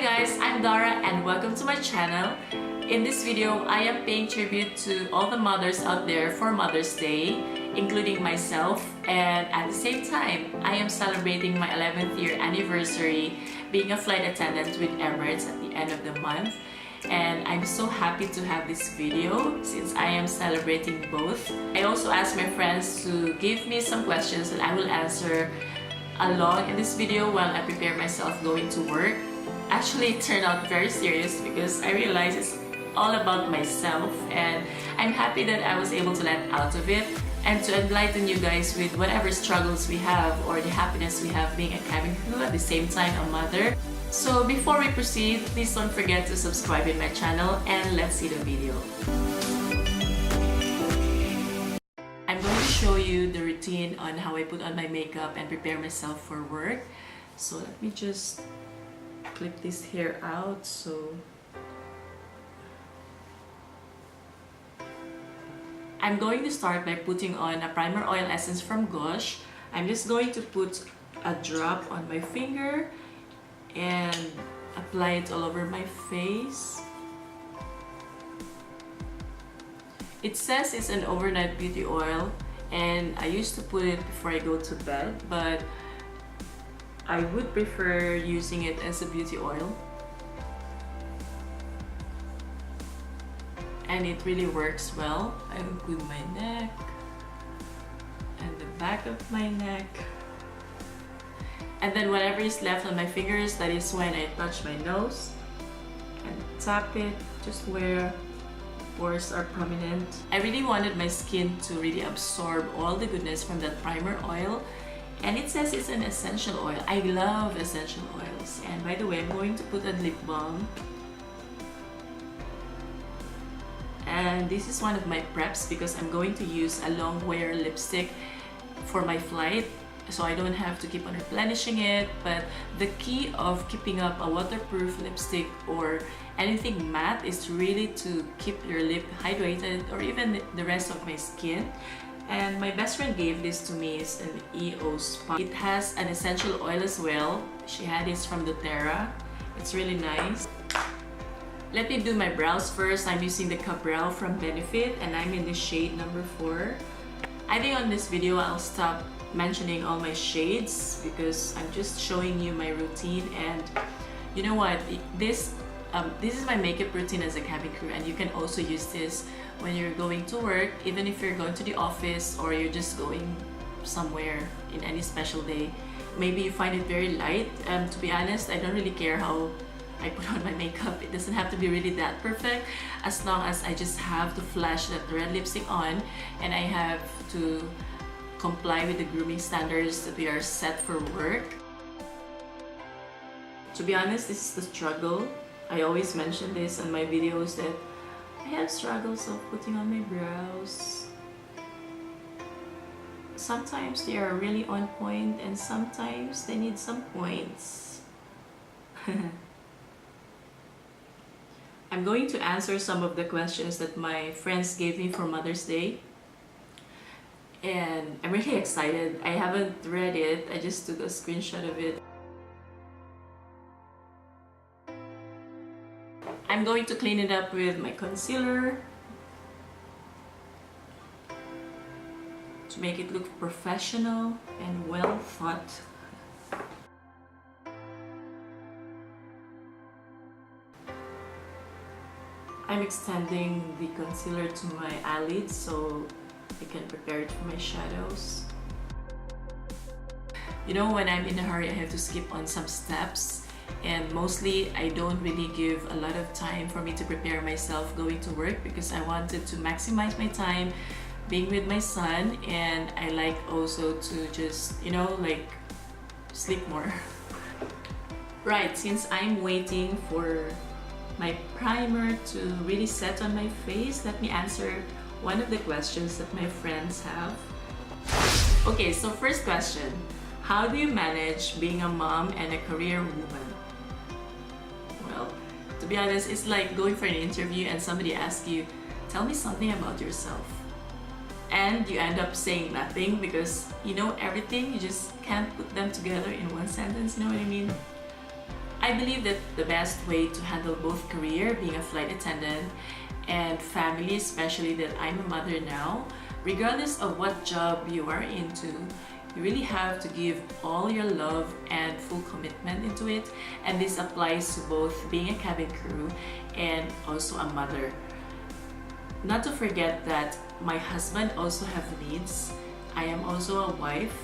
Hi guys, I'm Dara and welcome to my channel. In this video, I am paying tribute to all the mothers out there for Mother's Day, including myself, and at the same time, I am celebrating my 11th year anniversary being a flight attendant with Emirates at the end of the month. And I'm so happy to have this video since I am celebrating both. I also asked my friends to give me some questions that I will answer along in this video while I prepare myself going to work. Actually, it turned out very serious because I realized it's all about myself, and I'm happy that I was able to let out of it and to enlighten you guys with whatever struggles we have or the happiness we have being a cabin crew, at the same time a mother. So before we proceed, please don't forget to subscribe in my channel and let's see the video. I'm going to show you the routine on how I put on my makeup and prepare myself for work. So let me just clip this hair out. So I'm going to start by putting on a primer oil essence from Gosh. I'm just going to put a drop on my finger and apply it all over my face. It says it's an overnight beauty oil, and I used to put it before I go to bed, but I would prefer using it as a beauty oil. And it really works well. I will put my neck and the back of my neck. And then whatever is left on my fingers, that is when I touch my nose and tap it just where pores are prominent. I really wanted my skin to really absorb all the goodness from that primer oil. And it says it's an essential oil. I love essential oils. And by the way, I'm going to put a lip balm. And this is one of my preps because I'm going to use a long wear lipstick for my flight, so I don't have to keep on replenishing it. But the key of keeping up a waterproof lipstick or anything matte is really to keep your lip hydrated, or even the rest of my skin. And my best friend gave this to me. It's an EO Spa. It has an essential oil as well. She had this from the Dara. It's really nice. Let me do my brows first. I'm using the Brow from Benefit and I'm in the shade number 4. I think on this video I'll stop mentioning all my shades because I'm just showing you my routine. And you know what, this is my makeup routine as a cabin crew, and you can also use this when you're going to work, even if you're going to the office or you're just going somewhere in any special day. Maybe you find it very light. To be honest, I don't really care how I put on my makeup. It doesn't have to be really that perfect, as long as I just have to flash that red lipstick on and I have to comply with the grooming standards that we are set for work. To be honest, this is the struggle. I always mention this on my videos that I have struggles of putting on my brows. Sometimes they are really on point and sometimes they need some points. I'm going to answer some of the questions that my friends gave me for Mother's Day. And I'm really excited. I haven't read it. I just took a screenshot of it. I'm going to clean it up with my concealer to make it look professional and well thought. I'm extending the concealer to my eyelids so I can prepare it for my shadows. You know, when I'm in a hurry, I have to skip on some steps, and mostly I don't really give a lot of time for me to prepare myself going to work because I wanted to maximize my time being with my son, and I like also to just, you know, like sleep more. Right, since I'm waiting for my primer to really set on my face, let me answer one of the questions that my friends have. Okay, so first question, how do you manage being a mom and a career woman? Well, to be honest, it's like going for an interview and somebody asks you, tell me something about yourself. And you end up saying nothing because you know everything, you just can't put them together in one sentence, you know what I mean? I I believe that the best way to handle both career, being a flight attendant, and family, especially that I'm a mother now, regardless of what job you are into, you really have to give all your love and full commitment into it. And this applies to both being a cabin crew and also a mother. Not to forget that my husband also have needs. I am also a wife.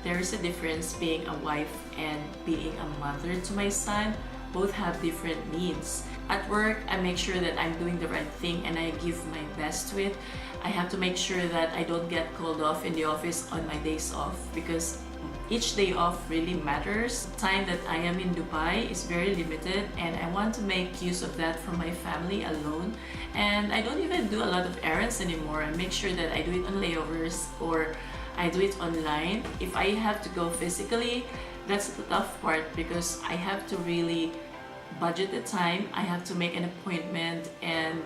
There is a difference being a wife and being a mother to my son. Both have different needs. At work, I make sure that I'm doing the right thing and I give my best to it. I have to make sure that I don't get called off in the office on my days off, because each day off really matters. The time that I am in Dubai is very limited and I want to make use of that for my family alone. And I don't even do a lot of errands anymore. I make sure that I do it on layovers or I do it online. If I have to go physically, that's the tough part, because I have to really budget the time. I have to make an appointment, and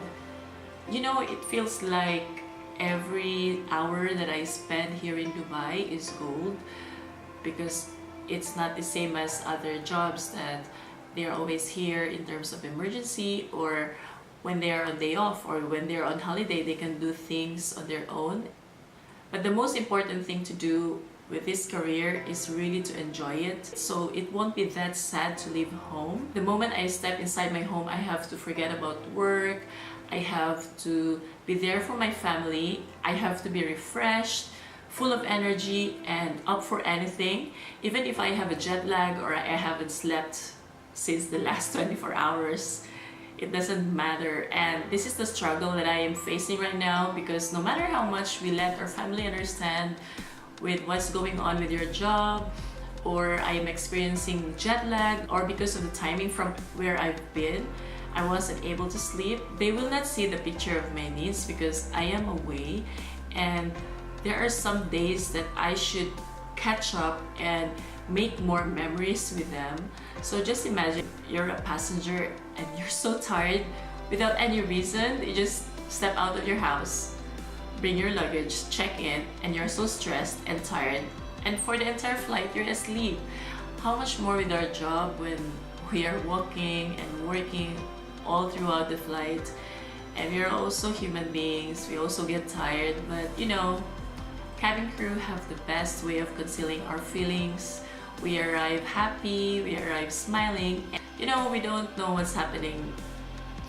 you know, it feels like every hour that I spend here in Dubai is gold, because it's not the same as other jobs that they're always here in terms of emergency, or when they are on day off or when they're on holiday, they can do things on their own. But the most important thing to do with this career is really to enjoy it, so it won't be that sad to leave home. The moment I step inside my home, I have to forget about work. I have to be there for my family. I have to be refreshed, full of energy, and up for anything. Even if I have a jet lag or I haven't slept since the last 24 hours, it doesn't matter. And this is the struggle that I am facing right now, because no matter how much we let our family understand with what's going on with your job, or I am experiencing jet lag, or because of the timing from where I've been, I wasn't able to sleep, they will not see the picture of my needs because I am away. And there are some days that I should catch up and make more memories with them. So just imagine you're a passenger and you're so tired without any reason. You just step out of your house, bring your luggage, check in, and you're so stressed and tired, and for the entire flight you're asleep. How much more with our job when we are walking and working all throughout the flight, and we are also human beings. We also get tired, but you know, cabin crew have the best way of concealing our feelings. We arrive happy, we arrive smiling, and, you know, we don't know what's happening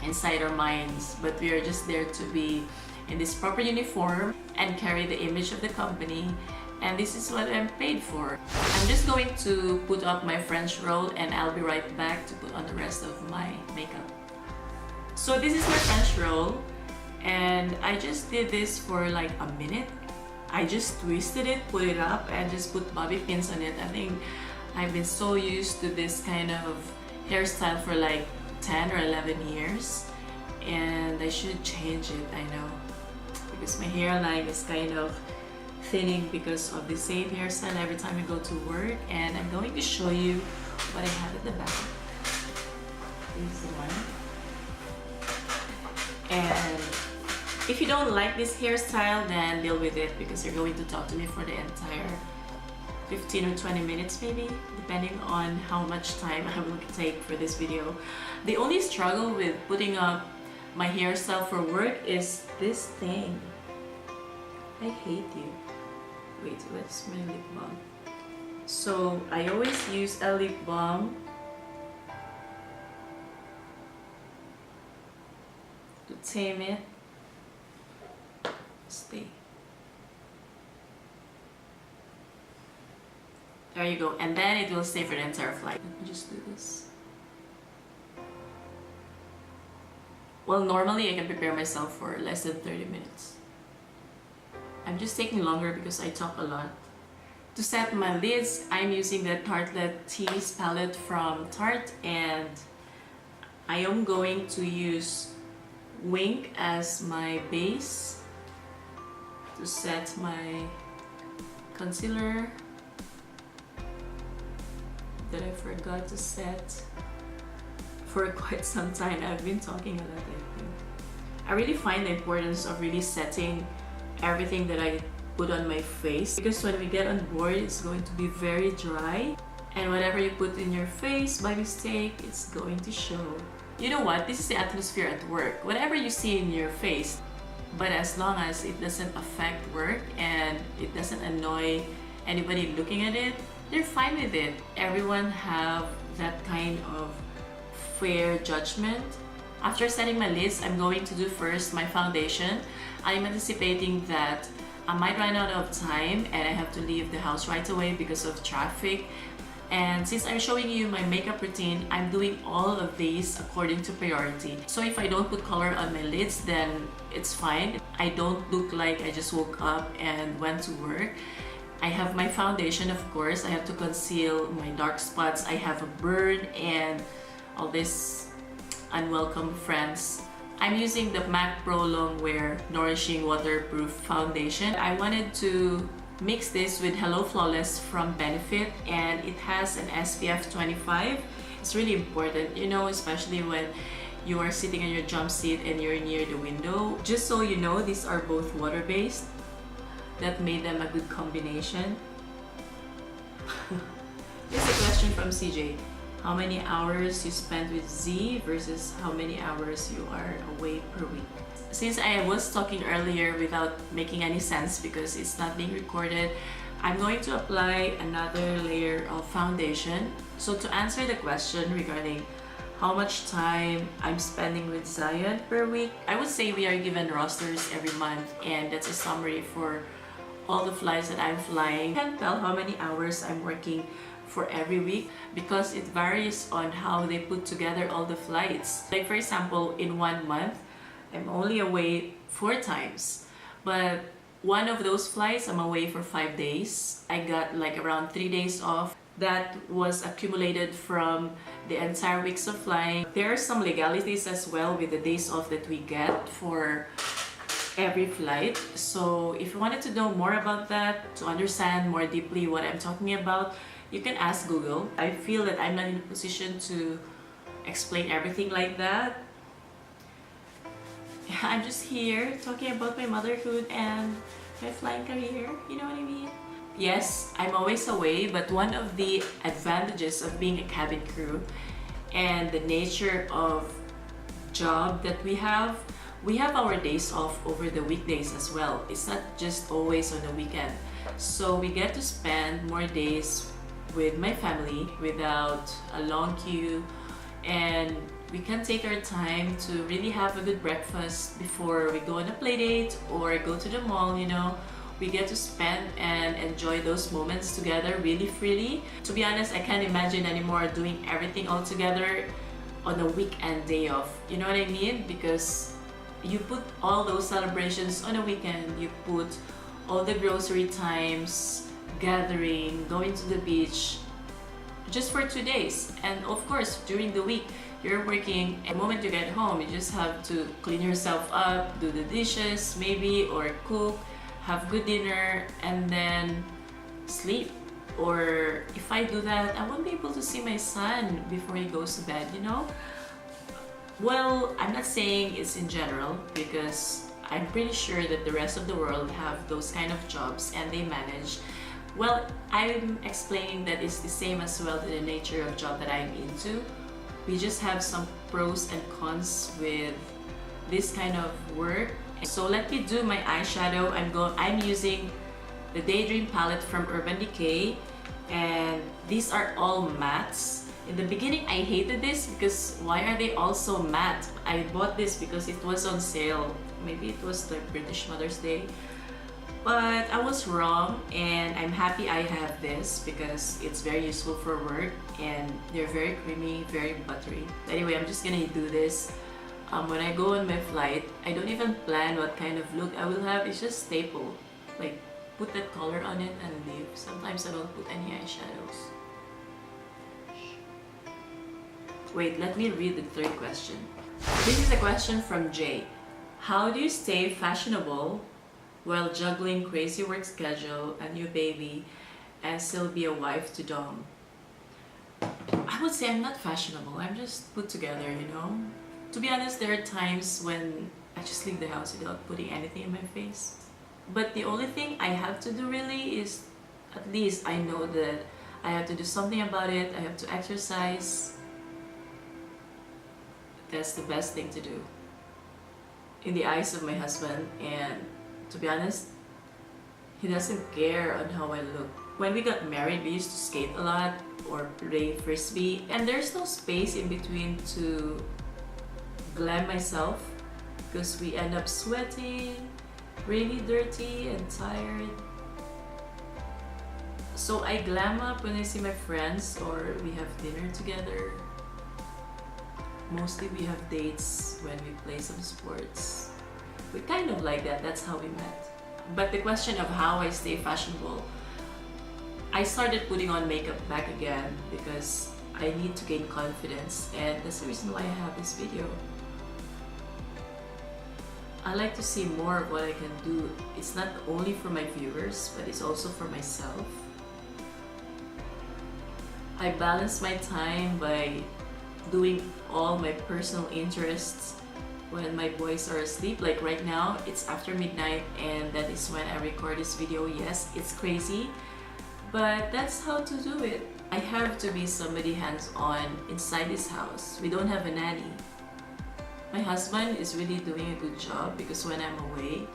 inside our minds, but we are just there to be in this proper uniform and carry the image of the company, and this is what I'm paid for. I'm just going to put up my French roll and I'll be right back to put on the rest of my makeup. So this is my French roll, and I just did this for like a minute. I just twisted it, put it up, and just put bobby pins on it. I think I've been so used to this kind of hairstyle for like 10 or 11 years, and I should change it, I know, because my hairline is kind of thinning because of the same hairstyle every time I go to work. And I'm going to show you what I have at the back. This is the one. And if you don't like this hairstyle, then deal with it, because you're going to talk to me for the entire 15 or 20 minutes maybe, depending on how much time I will take for this video. The only struggle with putting up my hairstyle for work is this thing. I hate you. Wait, where's my lip balm? So I always use a lip balm to tame it. Stay. There you go, and then it will stay for the entire flight. Let me just do this. Well, normally I can prepare myself for less than 30 minutes. I'm just taking longer because I talk a lot. To set my lids, I'm using the Tartelette Tease palette from Tarte, and I am going to use Wink as my base to set my concealer that I forgot to set for quite some time. I've been talking a lot, I think. I really find the importance of really setting everything that I put on my face, because when we get on board, it's going to be very dry. And whatever you put in your face by mistake, it's going to show. You know what? This is the atmosphere at work. Whatever you see in your face, but as long as it doesn't affect work and it doesn't annoy anybody looking at it, they're fine with it. Everyone have that kind of fair judgment. After setting my lids, I'm going to do first my foundation. I'm anticipating that I might run out of time and I have to leave the house right away because of traffic. And since I'm showing you my makeup routine, I'm doing all of these according to priority. So if I don't put color on my lids, then it's fine. I don't look like I just woke up and went to work. I have my foundation, of course. I have to conceal my dark spots. I have a burn and all this unwelcome friends. I'm using the MAC Pro Longwear Nourishing Waterproof Foundation. I wanted to mix this with Hello Flawless from Benefit, and it has an SPF 25. It's really important, you know, especially when you are sitting on your jump seat and you're near the window. Just so you know, these are both water-based. That made them a good combination. Here's a question from CJ. How many hours you spend with Z versus how many hours you are away per week? Since I was talking earlier without making any sense because it's not being recorded, I'm going to apply another layer of foundation. So to answer the question regarding how much time I'm spending with Zion per week, I would say we are given rosters every month, and that's a summary for all the flights that I'm flying. I can't tell how many hours I'm working for every week because it varies on how they put together all the flights. Like for example, in 1 month, I'm only away 4 times, but one of those flights I'm away for 5 days. I got like around 3 days off. That was accumulated from the entire weeks of flying. There are some legalities as well with the days off that we get for every flight. So if you wanted to know more about that, to understand more deeply what I'm talking about, you can ask Google. I feel that I'm not in a position to explain everything like that. I'm just here talking about my motherhood and my flying career, you know what I mean? Yes, I'm always away, but one of the advantages of being a cabin crew and the nature of job that we have our days off over the weekdays as well. It's not just always on the weekend. So we get to spend more days with my family without a long queue, and we can take our time to really have a good breakfast before we go on a play date or go to the mall, you know. We get to spend and enjoy those moments together really freely. To be honest, I can't imagine anymore doing everything all together on a weekend day off. You know what I mean? Because you put all those celebrations on a weekend, you put all the grocery times, gathering, going to the beach, just for 2 days. And of course, during the week, you're working. The moment you get home, you just have to clean yourself up, do the dishes maybe, or cook, have good dinner, and then sleep. Or if I do that, I won't be able to see my son before he goes to bed, you know? Well, I'm not saying it's in general, because I'm pretty sure that the rest of the world have those kind of jobs and they manage. Well, I'm explaining that it's the same as well to the nature of job that I'm into. We just have some pros and cons with this kind of work. So let me do my eyeshadow. I'm using the Daydream palette from Urban Decay, and these are all mattes. In the beginning, I hated this because why are they all so matte? I bought this because it was on sale. Maybe it was the British Mother's Day. But I was wrong, and I'm happy I have this because it's very useful for work and they're very creamy, very buttery. Anyway, I'm just gonna do this. When I go on my flight, I don't even plan what kind of look I will have. It's just staple. Like, put that color on it and leave. Sometimes I don't put any eyeshadows. Wait, let me read the third question. This is a question from Jaye. How do you stay fashionable while juggling crazy work schedule, a new baby, and still be a wife to Dom? I would say I'm not fashionable. I'm just put together, you know? To be honest, there are times when I just leave the house without putting anything in my face. But the only thing I have to do really is, at least I know that I have to do something about it. I have to exercise. That's the best thing to do in the eyes of my husband, and to be honest, he doesn't care on how I look. When we got married, we used to skate a lot or play frisbee, and there's no space in between to glam myself because we end up sweating, really dirty and tired. So I glam up when I see my friends or we have dinner together. Mostly we have dates when we play some sports. We kind of like that, that's how we met. But the question of how I stay fashionable, I started putting on makeup back again because I need to gain confidence, and that's the reason why I have this video. I like to see more of what I can do. It's not only for my viewers, but it's also for myself. I balance my time by doing all my personal interests when my boys are asleep. Like right now, it's after midnight and that is when I record this video. Yes, it's crazy, but that's how to do it. I have to be somebody hands-on inside this house. We don't have a nanny. My husband is really doing a good job because when I'm away,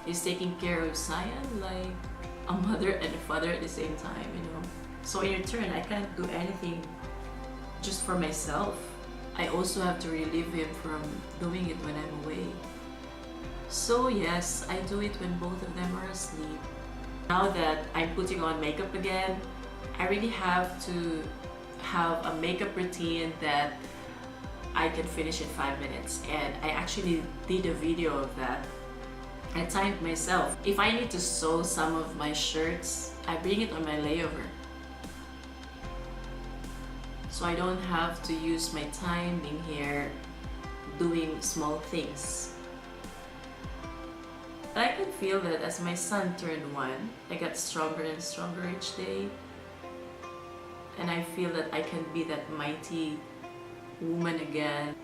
he's taking care of Zion like a mother and a father at the same time, you know. So in return, I can't do anything just for myself. I also have to relieve him from doing it when I'm away. So yes, I do it when both of them are asleep. Now that I'm putting on makeup again, I really have to have a makeup routine that I can finish in 5 minutes, and I actually did a video of that. I timed myself. If I need to sew some of my shirts, I bring it on my layover. So I don't have to use my time being here doing small things. But I can feel that as my son turned 1, I got stronger and stronger each day. And I feel that I can be that mighty woman again.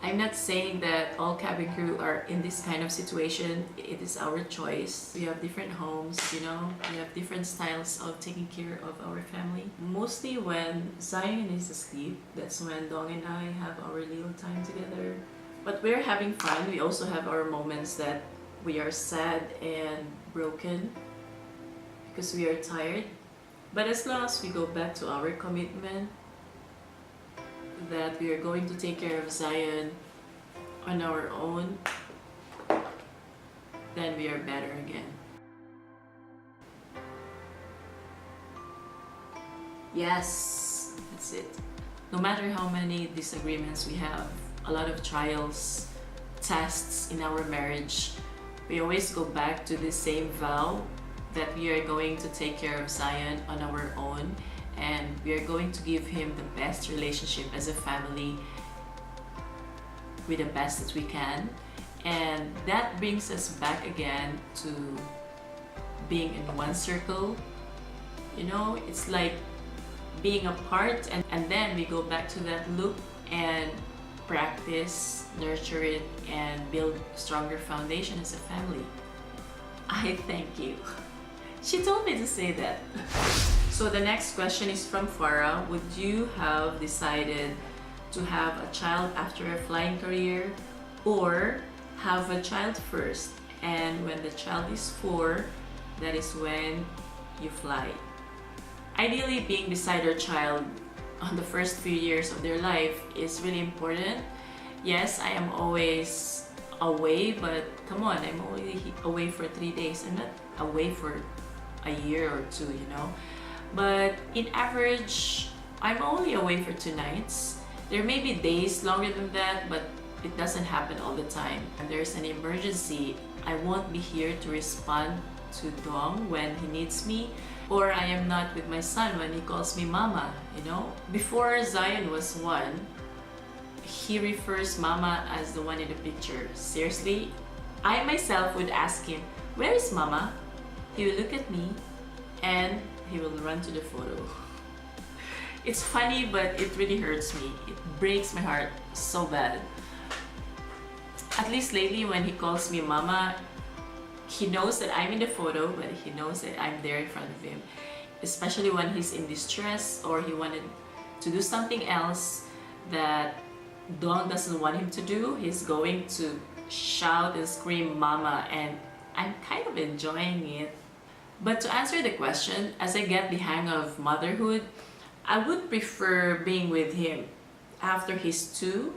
I'm not saying that all cabin crew are in this kind of situation. It is our choice. We have different homes, you know. We have different styles of taking care of our family. Mostly when Zion is asleep, that's when Dong and I have our little time together. But we're having fun. We also have our moments that we are sad and broken because we are tired. But as long as we go back to our commitment, that we are going to take care of Zion on our own, then we are better again. Yes, that's it. No matter how many disagreements we have, a lot of trials, tests in our marriage, we always go back to the same vow that we are going to take care of Zion on our own, and we are going to give him the best relationship as a family with the best that we can. And that brings us back again to being in one circle. You know, it's like being apart, and then we go back to that loop and practice, nurture it, and build a stronger foundation as a family. I thank you. She told me to say that. So the next question is from Farah. Would you have decided to have a child after a flying career, or have a child first, and when the child is 4, that is when you fly? Ideally, being beside our child on the first few years of their life is really important. Yes, I am always away, but come on, I'm only away for 3 days. I'm not away for a year or 2, you know. But in average, I'm only away for 2 nights. There may be days longer than that, but it doesn't happen all the time. And there's an emergency, I won't be here to respond to Dong when he needs me, or I am not with my son when he calls me mama, you know. Before Zion was 1, he refers mama as the one in the picture. Seriously, I myself would ask him, where is mama? He will look at me and he will run to the photo. It's funny, but it really hurts me. It breaks my heart so bad. At least lately when he calls me mama, he knows that I'm in the photo, but he knows that I'm there in front of him. especially when he's in distress or he wanted to do something else that Dawn doesn't want him to do. He's going to shout and scream mama, and I'm kind of enjoying it. But to answer the question, as I get the hang of motherhood, I would prefer being with him after he's 2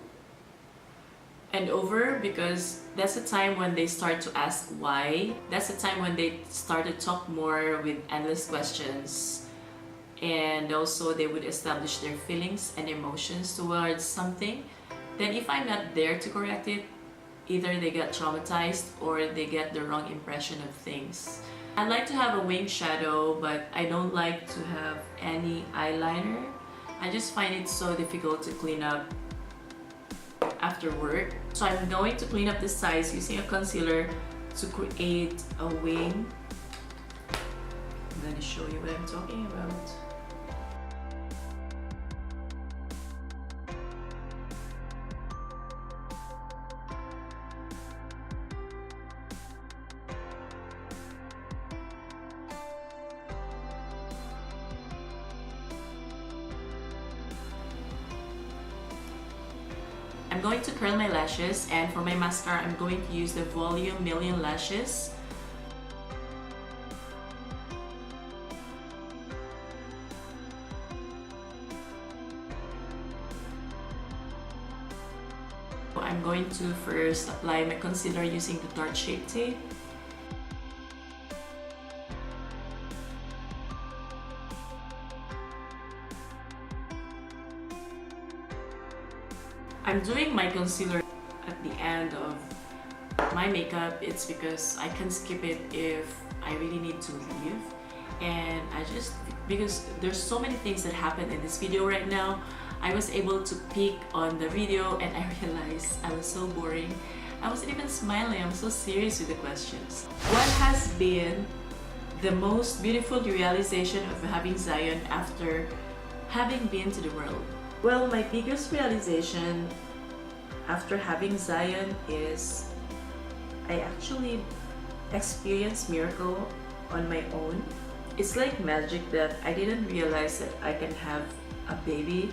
and over, because that's the time when they start to ask why. That's the time when they start to talk more with endless questions, and also they would establish their feelings and emotions towards something. Then if I'm not there to correct it, either they get traumatized or they get the wrong impression of things. I like to have a wing shadow, but I don't like to have any eyeliner. I just find it so difficult to clean up after work. So I'm going to clean up the sides using a concealer to create a wing. I'm going to show you what I'm talking about. I'm going to curl my lashes, and for my mascara I'm going to use the Volume Million Lashes. I'm going to first apply my concealer using the Tarte Shape Tape. I'm doing my concealer at the end of my makeup. It's because I can skip it if I really need to leave, and because there's so many things that happen in this video right now, I was able to peek on the video and I realized I was so boring. I wasn't even smiling. I'm so serious with the questions. What has been the most beautiful realization of having Zion after having been to the world? Well, my biggest realization after having Zion is I actually experienced miracle on my own. It's like magic that I didn't realize that I can have a baby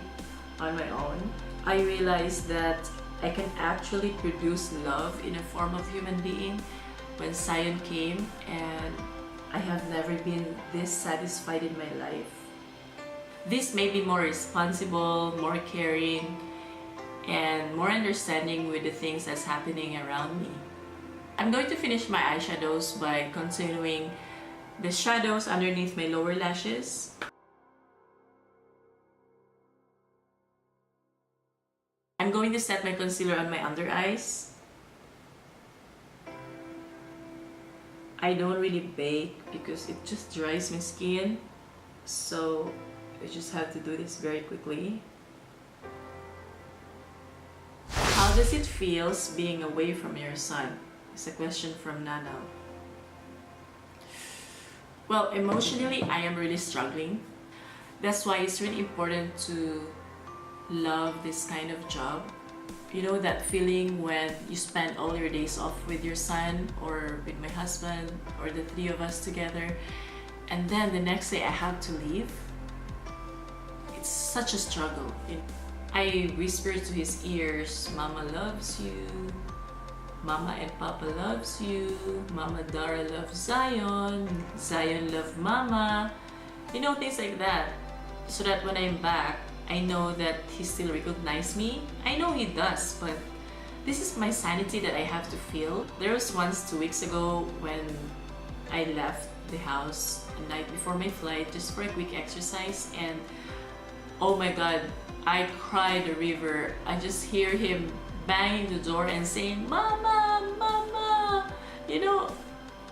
on my own. I realized that I can actually produce love in a form of human being when Zion came, and I have never been this satisfied in my life. This made me more responsible, more caring, and more understanding with the things that's happening around me. I'm going to finish my eyeshadows by continuing the shadows underneath my lower lashes. I'm going to set my concealer on my under eyes. I don't really bake because it just dries my skin, so I just have to do this very quickly. How does it feel being away from your son? It's a question from Nanal. Well, emotionally, I am really struggling. That's why it's really important to love this kind of job. You know that feeling when you spend all your days off with your son or with my husband or the three of us together, and then the next day I have to leave? It's such a struggle. I whisper to his ears, Mama loves you, Mama and Papa loves you, Mama Dara loves Zion, Zion loves Mama, you know, things like that, so that when I'm back, I know that he still recognizes me. I know he does, but this is my sanity that I have to feel. There was once 2 weeks ago when I left the house the night before my flight just for a quick exercise, and oh my god, I cried a river. I just hear him banging the door and saying, Mama, Mama. You know,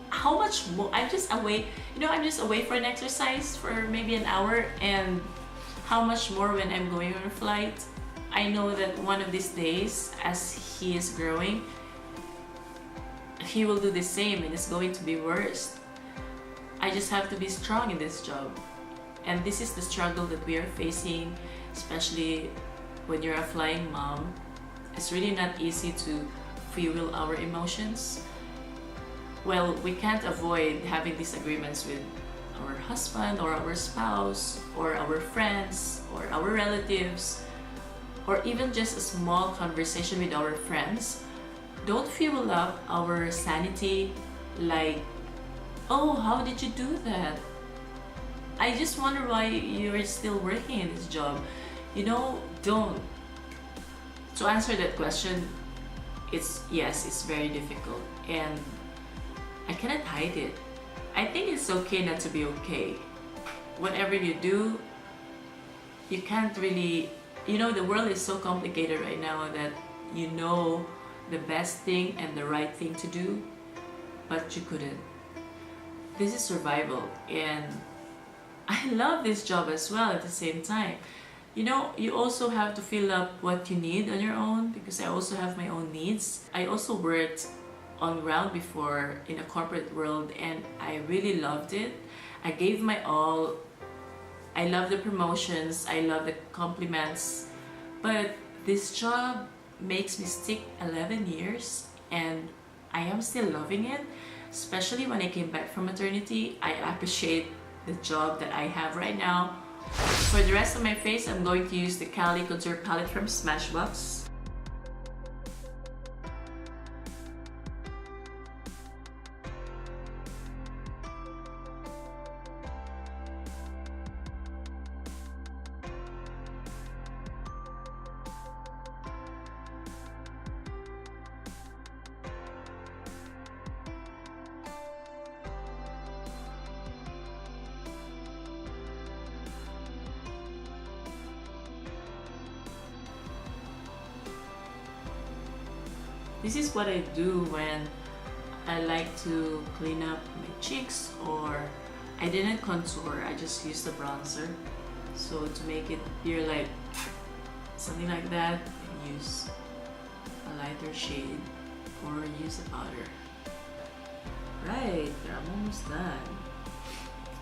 how much more? I'm just away, I'm just away for an exercise for maybe an hour, and how much more when I'm going on a flight. I know that one of these days, as he is growing, he will do the same, and it's going to be worse. I just have to be strong in this job. And this is the struggle that we are facing, especially when you're a flying mom. It's really not easy to fuel our emotions. Well, we can't avoid having disagreements with our husband or our spouse or our friends or our relatives, or even just a small conversation with our friends, don't fuel up our sanity like, oh, how did you do that? I just wonder why you're still working in this job. You know, don't. To answer that question, yes, it's very difficult and I cannot hide it. I think it's okay not to be okay. Whatever you do, you can't really, you know, the world is so complicated right now that you know the best thing and the right thing to do, but you couldn't. This is survival, and I love this job as well at the same time. You know, you also have to fill up what you need on your own, because I also have my own needs. I also worked on ground before in a corporate world and I really loved it. I gave my all. I love the promotions, I love the compliments, but this job makes me stick 11 years and I am still loving it. Especially when I came back from maternity, I appreciate the job that I have right now. For the rest of my face, I'm going to use the Cali Contour Palette from Smashbox. This is what I do when I like to clean up my cheeks, or I didn't contour, I just used the bronzer. So to make it appear like something like that, use a lighter shade or use a powder. Right, I'm almost done.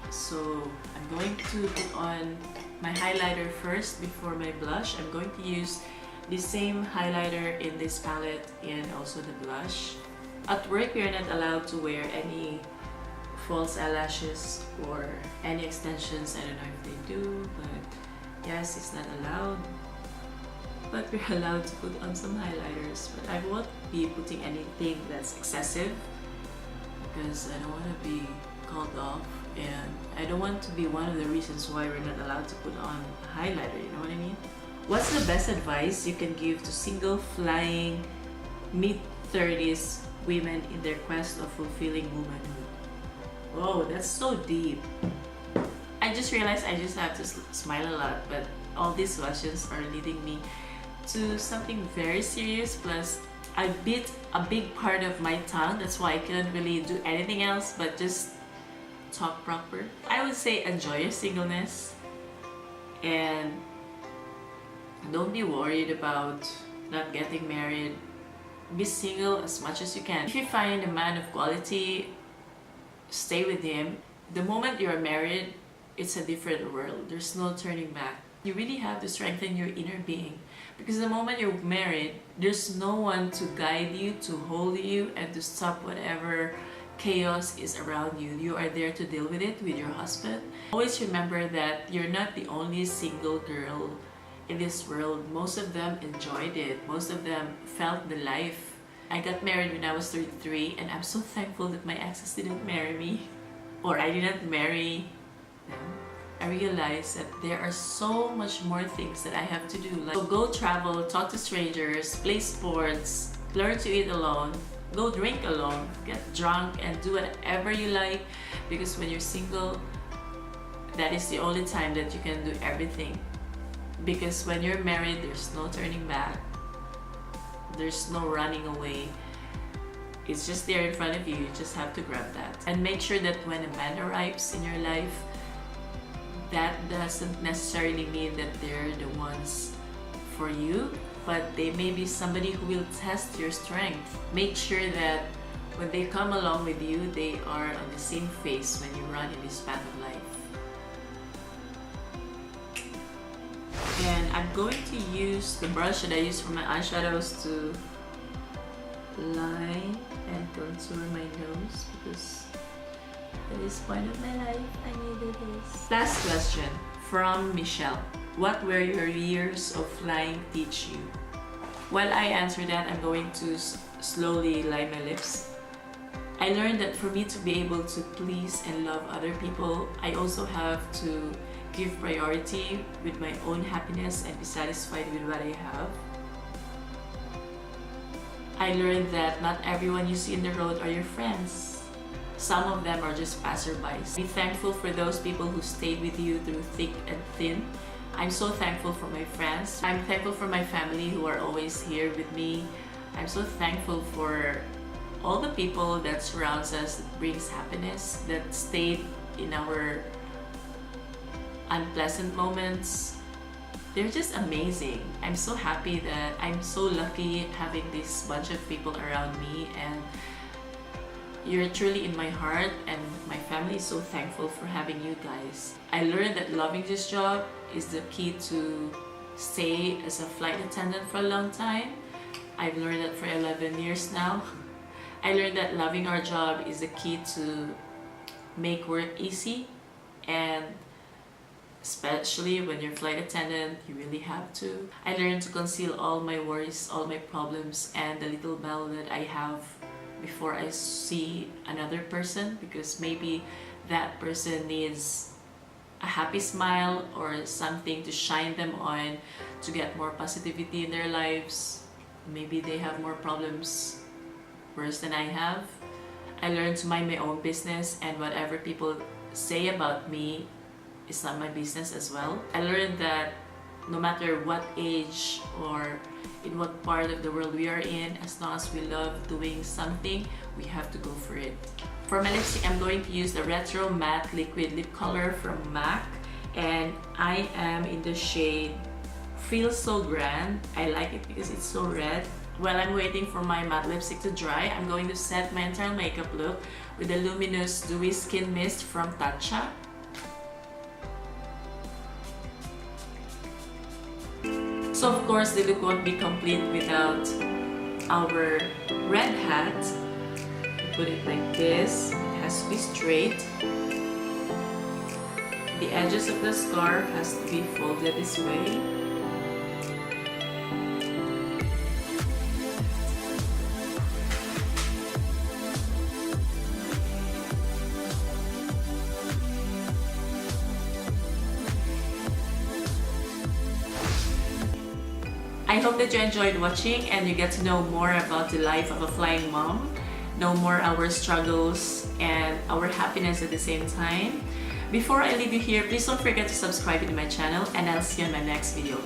So I'm going to put on my highlighter first before my blush. I'm going to use the same highlighter in this palette and also the blush. At work, we are not allowed to wear any false eyelashes or any extensions. I don't know if they do, but yes, it's not allowed. But we're allowed to put on some highlighters, but I won't be putting anything that's excessive because I don't want to be called off, and I don't want to be one of the reasons why we're not allowed to put on a highlighter, you know what I mean? What's the best advice you can give to single flying mid-30s women in their quest of fulfilling womanhood? Whoa, that's so deep. I just realized I just have to smile a lot, but all these questions are leading me to something very serious. Plus, I bit a big part of my tongue. That's why I couldn't really do anything else but just talk proper. I would say enjoy your singleness and don't be worried about not getting married. Be single as much as you can. If you find a man of quality, stay with him. The moment you're married, it's a different world. There's no turning back. You really have to strengthen your inner being, because the moment you're married, there's no one to guide you, to hold you, and to stop whatever chaos is around you. You are there to deal with it with your husband. Always remember that you're not the only single girl in this world. Most of them enjoyed it. Most of them felt the life. I got married when I was 33 and I'm so thankful that my exes didn't marry me, or I didn't marry them. I realized that there are so much more things that I have to do. Like, so go travel, talk to strangers, play sports, learn to eat alone, go drink alone, get drunk, and do whatever you like, because when you're single, that is the only time that you can do everything. Because when you're married, there's no turning back, there's no running away. It's just there in front of you. You just have to grab that. And make sure that when a man arrives in your life, that doesn't necessarily mean that they're the ones for you, but they may be somebody who will test your strength. Make sure that when they come along with you, they are on the same phase when you run in this path of life. And I'm going to use the brush that I use for my eyeshadows to line and contour my nose, because At this point of my life, I needed this. Last question from Michelle. What were your years of flying teach you? While I answer that, I'm going to slowly lie my lips. I learned that for me to be able to please and love other people, I also have to give priority with my own happiness and be satisfied with what I have. I learned that not everyone you see in the road are your friends. Some of them are just passerbys. Be thankful for those people who stayed with you through thick and thin. I'm so thankful for my friends. I'm thankful for my family who are always here with me. I'm so thankful for all the people that surrounds us, that brings happiness, that stayed in our unpleasant moments. They're just amazing. I'm so happy that I'm so lucky having this bunch of people around me, and you're truly in my heart, and my family is so thankful for having you guys. I learned that loving this job is the key to stay as a flight attendant for a long time. I've learned that for 11 years now. I learned that loving our job is the key to make work easy, and especially when you're a flight attendant, you really have to. I learned to conceal all my worries, all my problems, and the little bell that I have before I see another person, because maybe that person needs a happy smile or something to shine them on to get more positivity in their lives. Maybe they have more problems worse than I have. I learned to mind my own business, and whatever people say about me is not my business as well. I learned that no matter what age or in what part of the world we are in, as long as we love doing something, we have to go for it. For my lipstick, I'm going to use the Retro Matte Liquid Lip Color from MAC, and I am in the shade Feels So Grand. I like it because it's so red. While I'm waiting for my matte lipstick to dry, I'm going to set my entire makeup look with the Luminous Dewy Skin Mist from Tatcha. So of course, the look won't be complete without our red hat. Put it like this. It has to be straight. The edges of the scarf has to be folded this way. I hope that you enjoyed watching and you get to know more about the life of a flying mom, know more our struggles and our happiness at the same time. Before I leave you here, please don't forget to subscribe to my channel, and I'll see you in my next video.